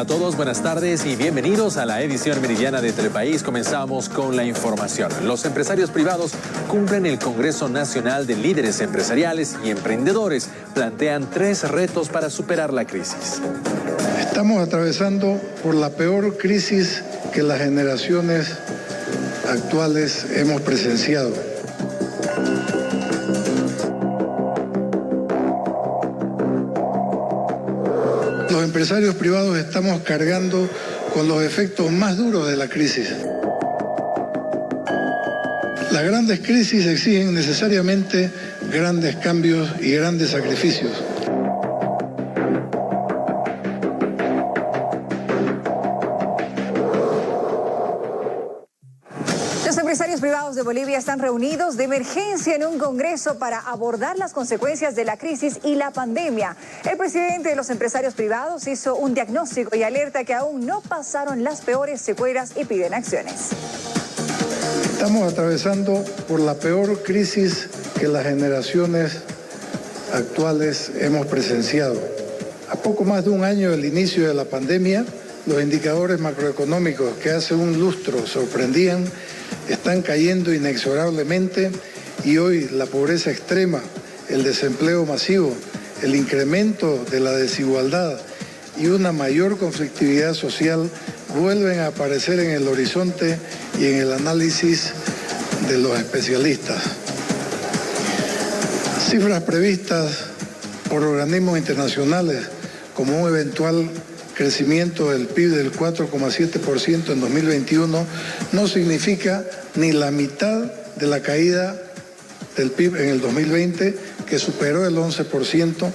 a todos, buenas tardes y bienvenidos a la edición meridiana de Telepaís. Comenzamos con la información. Los empresarios privados cumplen el Congreso Nacional de Líderes Empresariales y Emprendedores. Plantean 3 retos para superar la crisis. Estamos atravesando por la peor crisis que las generaciones actuales hemos presenciado. Los empresarios privados estamos cargando con los efectos más duros de la crisis. Las grandes crisis exigen necesariamente grandes cambios y grandes sacrificios. Los empresarios privados de Bolivia están reunidos de emergencia en un congreso para abordar las consecuencias de la crisis y la pandemia. El presidente de los empresarios privados hizo un diagnóstico y alerta que aún no pasaron las peores secuelas y piden acciones. Estamos atravesando por la peor crisis que las generaciones actuales hemos presenciado. A poco más de un año del inicio de la pandemia, los indicadores macroeconómicos que hace un lustro sorprendían están cayendo inexorablemente y hoy la pobreza extrema, el desempleo masivo, el incremento de la desigualdad y una mayor conflictividad social vuelven a aparecer en el horizonte y en el análisis de los especialistas. Cifras previstas por organismos internacionales como un eventual crecimiento del PIB del 4,7% en 2021 no significa ni la mitad de la caída del PIB en el 2020, que superó el 11%,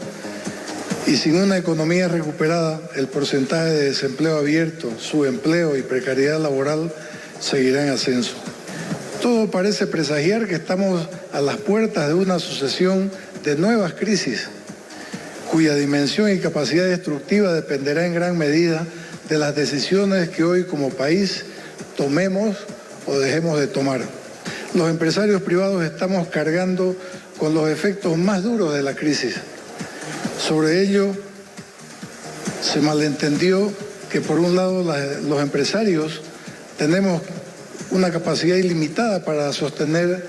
y sin una economía recuperada, el porcentaje de desempleo abierto, subempleo y precariedad laboral seguirá en ascenso. Todo parece presagiar que estamos a las puertas de una sucesión de nuevas crisis, cuya dimensión y capacidad destructiva dependerá en gran medida de las decisiones que hoy como país tomemos o dejemos de tomar. Los empresarios privados estamos cargando con los efectos más duros de la crisis. Sobre ello, se malentendió que por un lado los empresarios tenemos una capacidad ilimitada para sostener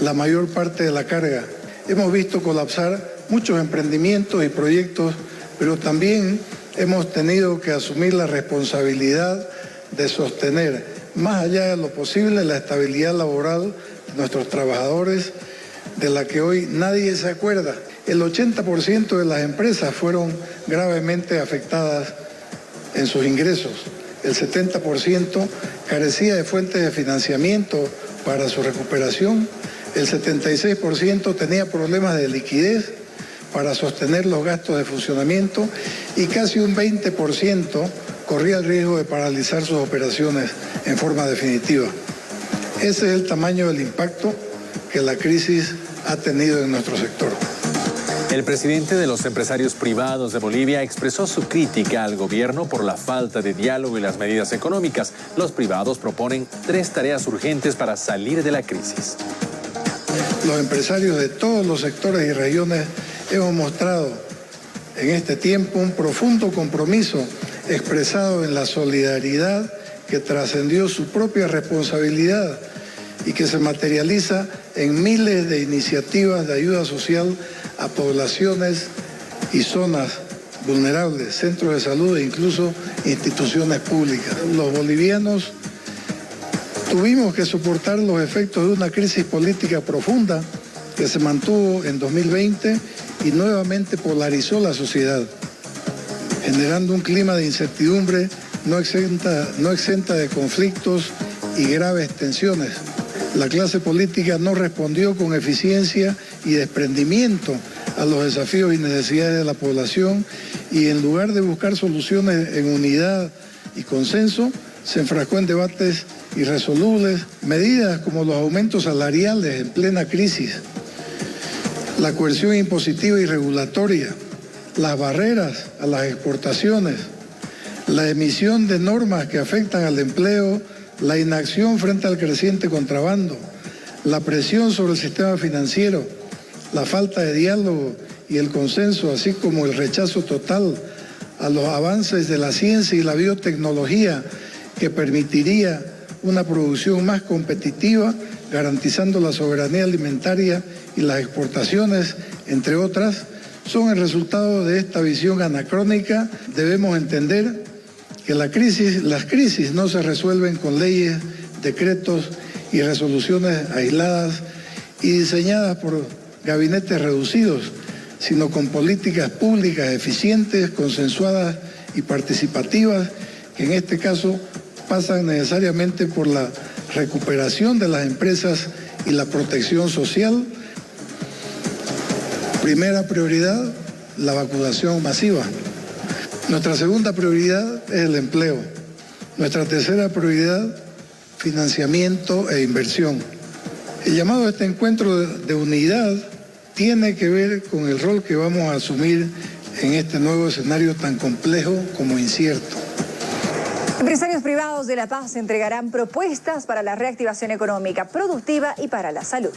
la mayor parte de la carga. Hemos visto colapsar muchos emprendimientos y proyectos, pero también hemos tenido que asumir la responsabilidad de sostener, más allá de lo posible, la estabilidad laboral de nuestros trabajadores, de la que hoy nadie se acuerda. El 80% de las empresas fueron gravemente afectadas en sus ingresos. El 70% carecía de fuentes de financiamiento para su recuperación. El 76% tenía problemas de liquidez para sostener los gastos de funcionamiento y casi un 20% corría el riesgo de paralizar sus operaciones en forma definitiva. Ese es el tamaño del impacto que la crisis ha tenido en nuestro sector. El presidente de los empresarios privados de Bolivia expresó su crítica al gobierno por la falta de diálogo y las medidas económicas. Los privados proponen 3 tareas urgentes para salir de la crisis. Los empresarios de todos los sectores y regiones hemos mostrado en este tiempo un profundo compromiso expresado en la solidaridad que trascendió su propia responsabilidad y que se materializa en miles de iniciativas de ayuda social a poblaciones y zonas vulnerables, centros de salud e incluso instituciones públicas. Los bolivianos tuvimos que soportar los efectos de una crisis política profunda que se mantuvo en 2020 y nuevamente polarizó la sociedad, generando un clima de incertidumbre no exenta de conflictos y graves tensiones. La clase política no respondió con eficiencia y desprendimiento a los desafíos y necesidades de la población y en lugar de buscar soluciones en unidad y consenso, se enfrascó en debates irresolubles, medidas como los aumentos salariales en plena crisis, la coerción impositiva y regulatoria, las barreras a las exportaciones, la emisión de normas que afectan al empleo, la inacción frente al creciente contrabando, la presión sobre el sistema financiero, la falta de diálogo y el consenso, así como el rechazo total a los avances de la ciencia y la biotecnología que permitiría una producción más competitiva, garantizando la soberanía alimentaria y las exportaciones, entre otras, son el resultado de esta visión anacrónica. Debemos entender que las crisis no se resuelven con leyes, decretos y resoluciones aisladas y diseñadas por gabinetes reducidos, sino con políticas públicas eficientes, consensuadas y participativas, que en este caso pasan necesariamente por la recuperación de las empresas y la protección social. Primera prioridad, la vacunación masiva. Nuestra segunda prioridad es el empleo. Nuestra tercera prioridad, financiamiento e inversión. El llamado a este encuentro de unidad tiene que ver con el rol que vamos a asumir en este nuevo escenario tan complejo como incierto. Empresarios privados de La Paz entregarán propuestas para la reactivación económica, productiva y para la salud.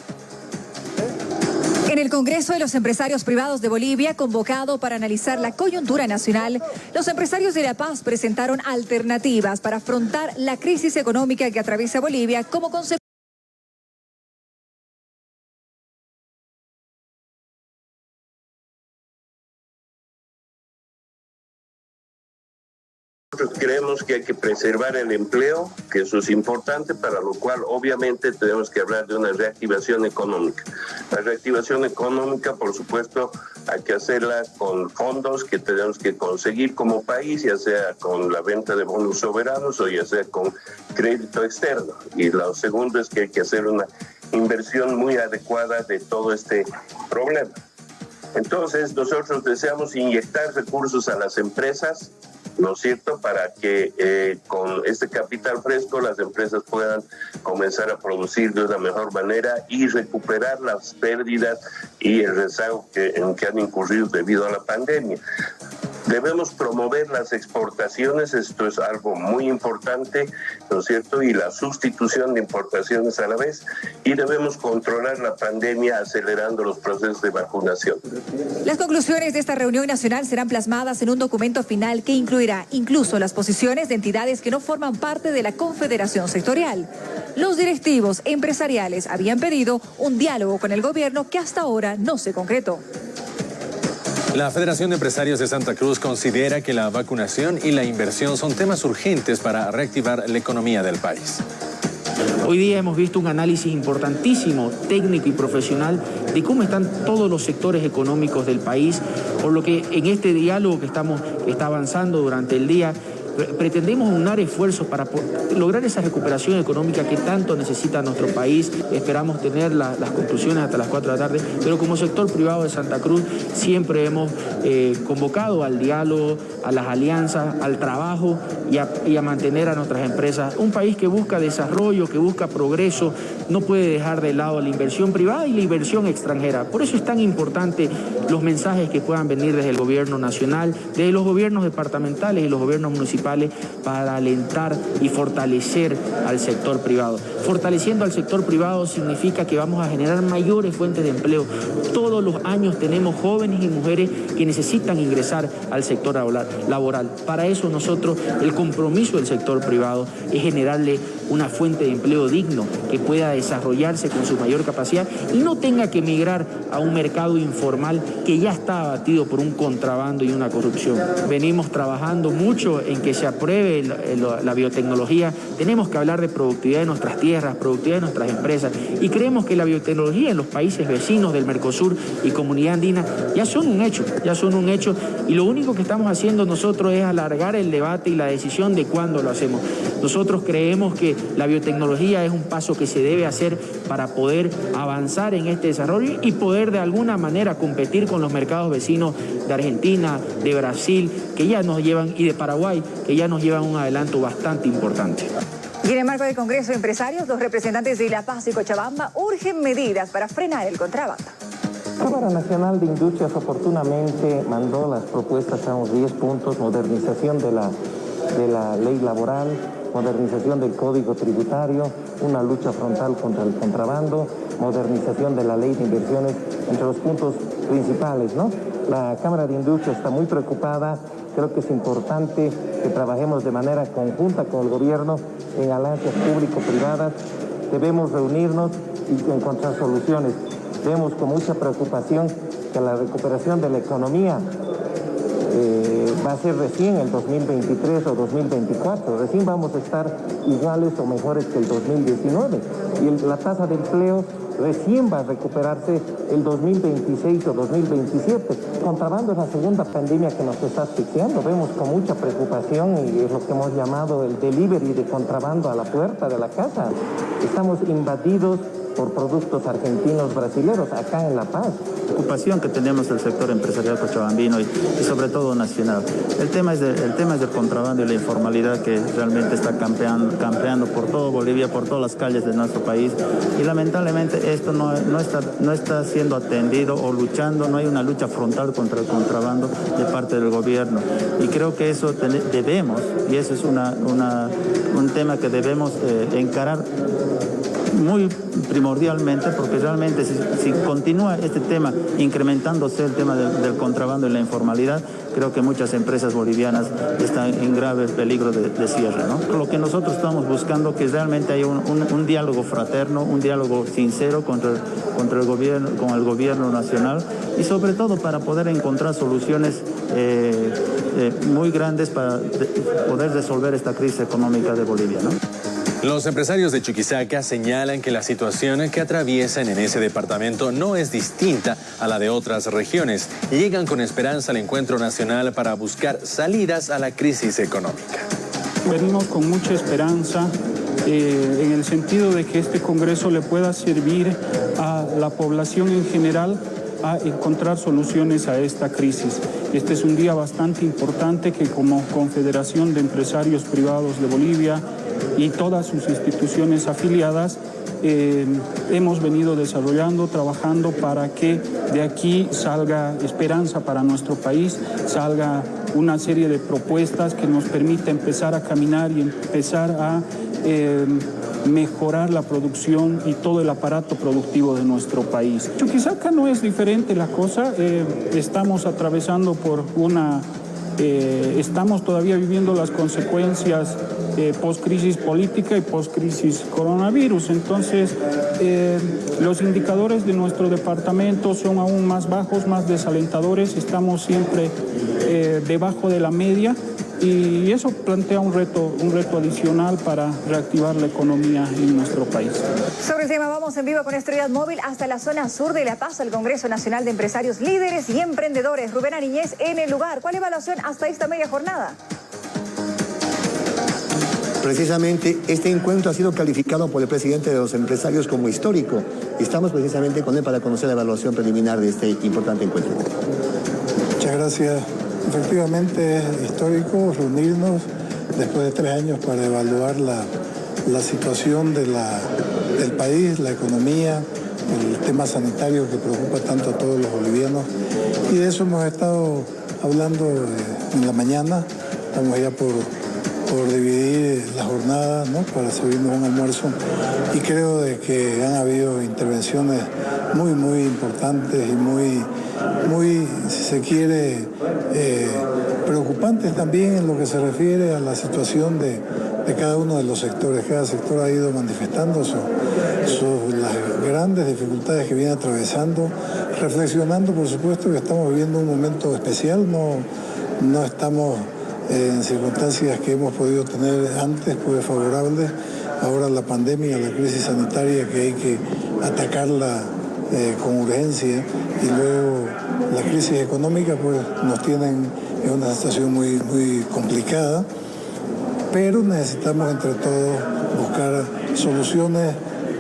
En el Congreso de los Empresarios Privados de Bolivia, convocado para analizar la coyuntura nacional, los empresarios de La Paz presentaron alternativas para afrontar la crisis económica que atraviesa Bolivia como consecuencia. Nosotros creemos que hay que preservar el empleo, que eso es importante, para lo cual obviamente tenemos que hablar de una reactivación económica. La reactivación económica, por supuesto, hay que hacerla con fondos que tenemos que conseguir como país, ya sea con la venta de bonos soberanos o ya sea con crédito externo. Y lo segundo es que hay que hacer una inversión muy adecuada de todo este problema. Entonces, nosotros deseamos inyectar recursos a las empresas, ¿no es cierto?, para que con este capital fresco las empresas puedan comenzar a producir de una mejor manera y recuperar las pérdidas y el rezago en que han incurrido debido a la pandemia. Debemos promover las exportaciones, esto es algo muy importante, ¿no es cierto?, y la sustitución de importaciones a la vez, y debemos controlar la pandemia acelerando los procesos de vacunación. Las conclusiones de esta reunión nacional serán plasmadas en un documento final que incluirá incluso las posiciones de entidades que no forman parte de la Confederación Sectorial. Los directivos empresariales habían pedido un diálogo con el gobierno que hasta ahora no se concretó. La Federación de Empresarios de Santa Cruz considera que la vacunación y la inversión son temas urgentes para reactivar la economía del país. Hoy día hemos visto un análisis importantísimo, técnico y profesional, de cómo están todos los sectores económicos del país, por lo que en este diálogo que está avanzando durante el día, pretendemos unar esfuerzos para lograr esa recuperación económica que tanto necesita nuestro país. Esperamos tener las conclusiones hasta las 4 de la tarde, pero como sector privado de Santa Cruz siempre hemos convocado al diálogo, a las alianzas, al trabajo y a mantener a nuestras empresas. Un país que busca desarrollo, que busca progreso, no puede dejar de lado la inversión privada y la inversión extranjera. Por eso es tan importante los mensajes que puedan venir desde el gobierno nacional, desde los gobiernos departamentales y los gobiernos municipales, para alentar y fortalecer al sector privado. Fortaleciendo al sector privado significa que vamos a generar mayores fuentes de empleo. Todos los años tenemos jóvenes y mujeres que necesitan ingresar al sector laboral. Para eso nosotros, el compromiso del sector privado es generarle una fuente de empleo digno que pueda desarrollarse con su mayor capacidad y no tenga que migrar a un mercado informal que ya está abatido por un contrabando y una corrupción. Venimos trabajando mucho en que se apruebe la biotecnología. Tenemos que hablar de productividad de nuestras tierras, productividad de nuestras empresas, y creemos que la biotecnología en los países vecinos del Mercosur y Comunidad Andina ya son un hecho, y lo único que estamos haciendo nosotros es alargar el debate y la decisión de cuándo lo hacemos. Nosotros creemos que la biotecnología es un paso que se debe hacer para poder avanzar en este desarrollo y poder de alguna manera competir con los mercados vecinos de Argentina, de Brasil, que ya nos llevan, y de Paraguay, que ya nos llevan un adelanto bastante importante. Y en el marco del Congreso de Empresarios, los representantes de La Paz y Cochabamba urgen medidas para frenar el contrabando. La Cámara Nacional de Industrias oportunamente mandó las propuestas a unos 10 puntos: modernización de la ley laboral, modernización del Código Tributario, una lucha frontal contra el contrabando, modernización de la ley de inversiones, entre los puntos principales, ¿no? La Cámara de Industria está muy preocupada Creo que es importante que trabajemos de manera conjunta con el gobierno en alianzas público-privadas. Debemos reunirnos y encontrar soluciones. Vemos con mucha preocupación que la recuperación de la economía va a ser recién el 2023 o 2024. Recién vamos a estar iguales o mejores que el 2019. Y la tasa de empleo recién va a recuperarse el 2026 o 2027. Contrabando es la segunda pandemia que nos está asfixiando. Vemos con mucha preocupación y es lo que hemos llamado el delivery de contrabando a la puerta de la casa. Estamos invadidos por productos argentinos, brasileños, acá en La Paz. Preocupación que tenemos del sector empresarial cochabambino y sobre todo nacional. El tema es del contrabando y la informalidad que realmente está campeando por todo Bolivia, por todas las calles de nuestro país. Y lamentablemente esto no está siendo atendido o luchando, no hay una lucha frontal contra el contrabando de parte del gobierno. Y creo que eso debemos, y eso es un tema que debemos encarar muy primordialmente, porque realmente si continúa este tema incrementándose el tema del contrabando y la informalidad, creo que muchas empresas bolivianas están en grave peligro de cierre, ¿no? Lo que nosotros estamos buscando que realmente haya un diálogo fraterno, un diálogo sincero con el gobierno nacional y sobre todo para poder encontrar soluciones muy grandes para poder resolver esta crisis económica de Bolivia, ¿no? Los empresarios de Chuquisaca señalan que la situación que atraviesan en ese departamento no es distinta a la de otras regiones. Llegan con esperanza al encuentro nacional para buscar salidas a la crisis económica. Venimos con mucha esperanza en el sentido de que este Congreso le pueda servir a la población en general a encontrar soluciones a esta crisis. Este es un día bastante importante que como Confederación de Empresarios Privados de Bolivia y todas sus instituciones afiliadas hemos venido desarrollando, trabajando para que de aquí salga esperanza para nuestro país, salga una serie de propuestas que nos permita empezar a caminar y empezar a mejorar la producción y todo el aparato productivo de nuestro país. Chuquisaca no es diferente la cosa, estamos atravesando por estamos todavía viviendo las consecuencias post-crisis política y post-crisis coronavirus. Entonces, los indicadores de nuestro departamento son aún más bajos, más desalentadores. Estamos siempre debajo de la media y eso plantea un reto adicional para reactivar la economía en nuestro país. Sobre el tema vamos en vivo con nuestra unidad móvil hasta la zona sur de La Paz, al Congreso Nacional de Empresarios, Líderes y Emprendedores. Rubén Ariñez en el lugar. ¿Cuál evaluación hasta esta media jornada? Precisamente este encuentro ha sido calificado por el presidente de los empresarios como histórico. Estamos precisamente con él para conocer la evaluación preliminar de este importante encuentro. Muchas gracias. Efectivamente es histórico reunirnos después de 3 años para evaluar la situación del país, la economía, el tema sanitario que preocupa tanto a todos los bolivianos. Y de eso hemos estado hablando en la mañana. Estamos ya por dividir la jornada, ¿no?, para servirnos un almuerzo, y creo de que han habido intervenciones muy importantes y muy, si se quiere, preocupantes también en lo que se refiere a la situación de cada uno de los sectores. Cada sector ha ido manifestando las grandes dificultades que viene atravesando, reflexionando, por supuesto, que estamos viviendo un momento especial, no estamos en circunstancias que hemos podido tener antes, pues favorables. Ahora la pandemia, la crisis sanitaria, que hay que atacarla con urgencia, y luego la crisis económica, pues nos tienen en una situación muy complicada, pero necesitamos entre todos buscar soluciones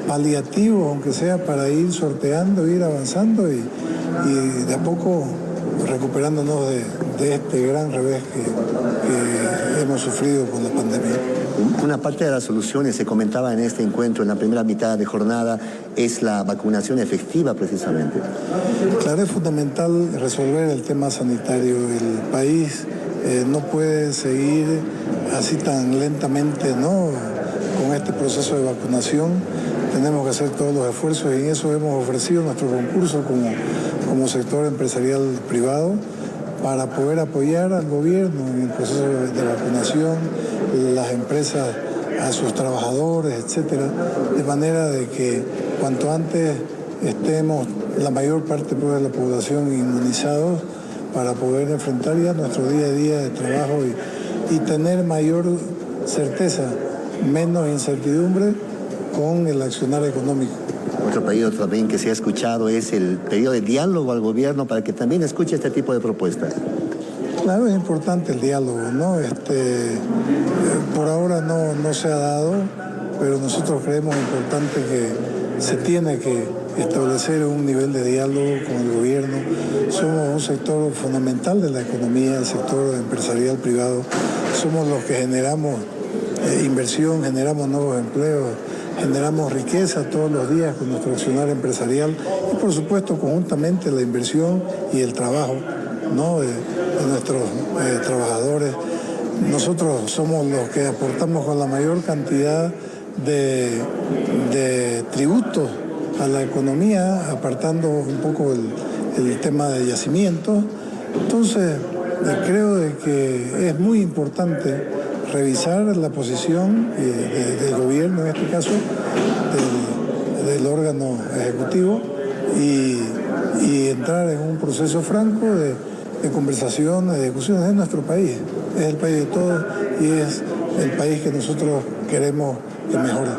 paliativas, aunque sea para ir sorteando, ir avanzando y de a poco recuperándonos de este gran revés que hemos sufrido con la pandemia. Una parte de las soluciones, se comentaba en este encuentro, en la primera mitad de jornada, es la vacunación efectiva precisamente. Claro, es fundamental resolver el tema sanitario. El país no puede seguir así tan lentamente, ¿no?, con este proceso de vacunación. Tenemos que hacer todos los esfuerzos y en eso hemos ofrecido nuestro concurso como sector empresarial privado para poder apoyar al gobierno en el proceso de vacunación, las empresas a sus trabajadores, etcétera, de manera de que cuanto antes estemos la mayor parte de la población inmunizados para poder enfrentar ya nuestro día a día de trabajo y tener mayor certeza, menos incertidumbre con el accionar económico. Otro pedido también que se ha escuchado es el pedido de diálogo al gobierno para que también escuche este tipo de propuestas. Claro, es importante el diálogo, ¿no? Por ahora no se ha dado, pero nosotros creemos importante que se tiene que establecer un nivel de diálogo con el gobierno. Somos un sector fundamental de la economía, el sector empresarial privado. Somos los que generamos inversión, generamos nuevos empleos, generamos riqueza todos los días con nuestro accionar empresarial y por supuesto conjuntamente la inversión y el trabajo, ¿no? de nuestros trabajadores. Nosotros somos los que aportamos con la mayor cantidad de tributos a la economía, apartando un poco el tema de yacimientos. Entonces, creo de que es muy importante revisar la posición del gobierno, en este caso, del órgano ejecutivo, y entrar en un proceso franco de conversación, de discusiones. Es nuestro país, es el país de todos y es el país que nosotros queremos que mejore.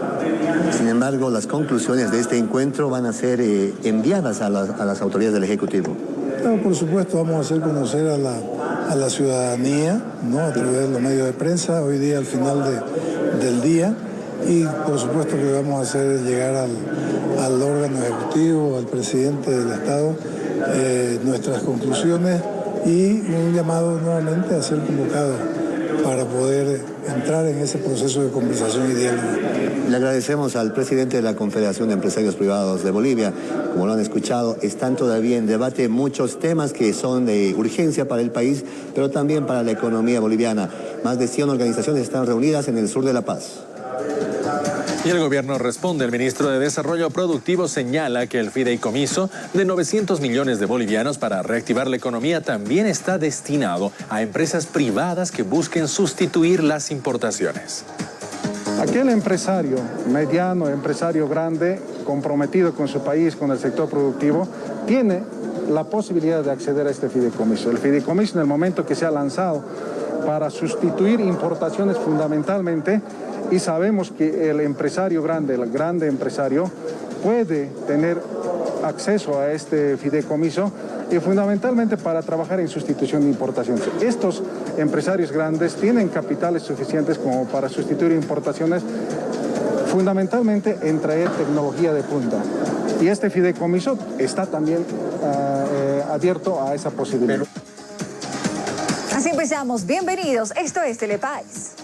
Sin embargo, las conclusiones de este encuentro van a ser enviadas a las autoridades del Ejecutivo. Claro, por supuesto, vamos a hacer conocer a la ciudadanía, ¿no? A través de los medios de prensa, hoy día al final del día, y por supuesto que vamos a hacer llegar al órgano ejecutivo, al presidente del Estado, nuestras conclusiones y un llamado nuevamente a ser convocados para poder entrar en ese proceso de conversación y diálogo. Le agradecemos al presidente de la Confederación de Empresarios Privados de Bolivia. Como lo han escuchado, están todavía en debate muchos temas que son de urgencia para el país, pero también para la economía boliviana. Más de 100 organizaciones están reunidas en el sur de La Paz. Y el gobierno responde. El ministro de Desarrollo Productivo señala que el fideicomiso de 900 millones de bolivianos para reactivar la economía también está destinado a empresas privadas que busquen sustituir las importaciones. Aquel empresario mediano, empresario grande, comprometido con su país, con el sector productivo, tiene la posibilidad de acceder a este fideicomiso. El fideicomiso, en el momento que se ha lanzado para sustituir importaciones fundamentalmente, y sabemos que el empresario grande, el grande empresario, puede tener acceso a este fideicomiso y fundamentalmente para trabajar en sustitución de importaciones. Estos empresarios grandes tienen capitales suficientes como para sustituir importaciones, fundamentalmente en traer tecnología de punta. Y este fideicomiso está también abierto a esa posibilidad. Así empezamos. Bienvenidos. Esto es Telepaís.